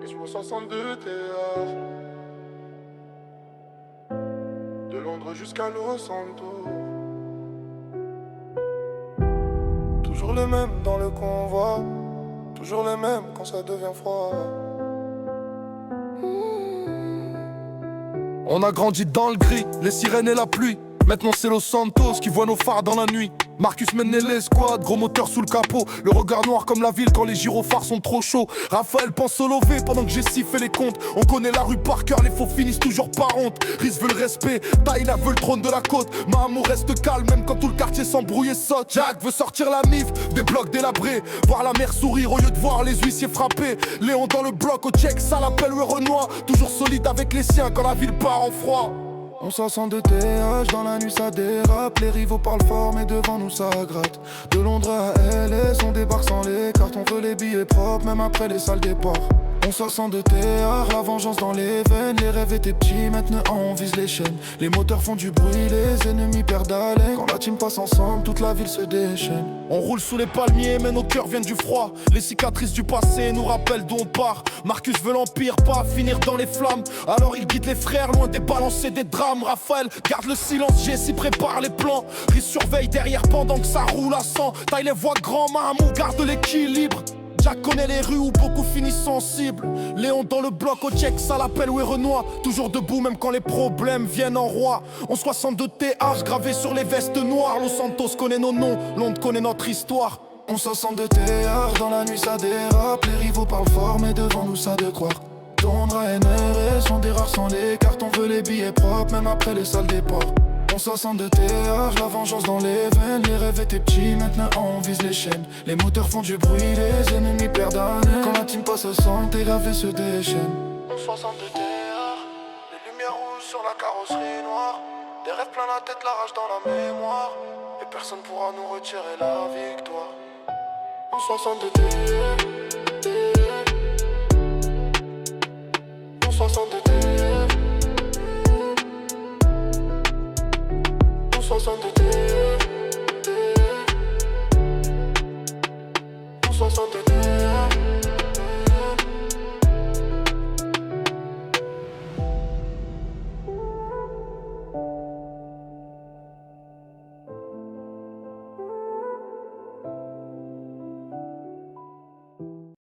Et je me sens 62 TH. De Londres jusqu'à Los Santos. Toujours les mêmes dans le convoi. Toujours les mêmes quand ça devient froid. On a grandi dans le gris, les sirènes et la pluie. Maintenant c'est Los Santos qui voit nos phares dans la nuit. Marcus mène l'escouade, gros moteur sous le capot. Le regard noir comme la ville quand les gyrophares sont trop chauds. Raphaël pense au lever pendant que Jessie fait les comptes. On connaît la rue par cœur, les faux finissent toujours par honte. Riz veut le respect, Taïna veut le trône de la côte. Mahamo reste calme même quand tout le quartier s'embrouille et saute. Jack veut sortir la mif, des blocs délabrés. Voir la mer sourire au lieu de voir les huissiers frapper. Léon dans le bloc au check, ça l'appelle ouais Renoir. Toujours solide avec les siens quand la ville part en froid. On s'ascend de TH, dans la nuit ça dérape. Les rivaux parlent fort mais devant nous ça gratte. De Londres à LS, on débarque sans les cartes. On veut les billets propres même après les salles départ. On s'ascend de TH, la vengeance dans les veines. Les rêves étaient petits, maintenant on vise les chaînes. Les moteurs font du bruit, les ennemis perdent haleine. Quand la team passe ensemble, toute la ville se déchaîne. On roule sous les palmiers mais nos cœurs viennent du froid. Les cicatrices du passé nous rappellent d'où on part. Marcus veut l'empire, pas finir dans les flammes. Alors il guide les frères loin des balancer des drames. Raphaël garde le silence, Jessie prépare les plans. Riz surveille derrière pendant que ça roule à 100. Taille les voix grand, Mahamou garde l'équilibre. Jack connaît les rues où beaucoup finissent sensibles. Léon dans le bloc au check, ça l'appelle ouais Renoir. Toujours debout même quand les problèmes viennent en roi. On 62 TH gravés sur les vestes noires. Los Santos connaît nos noms, Londres connaît notre histoire. On s'ascend de TH, dans la nuit ça dérape. Les rivaux parlent fort mais devant nous ça de croire. Londres à NRS, on dérape sans les cartes. On veut les billets propres même après les salles départ. On s'ascend de TH, la vengeance dans les veines. Les rêves étaient petits, maintenant on vise les chaînes. Les moteurs font du bruit, les ennemis perdent haleine. Quand la team passe au sang, tes rêves se déchaînent. On 62 TH, les lumières rouges sur la carrosserie noire. Des rêves plein la tête, la rage dans la mémoire. Et personne pourra nous retirer la victoire. On 62 TH, on 62 TH, on 62 TH.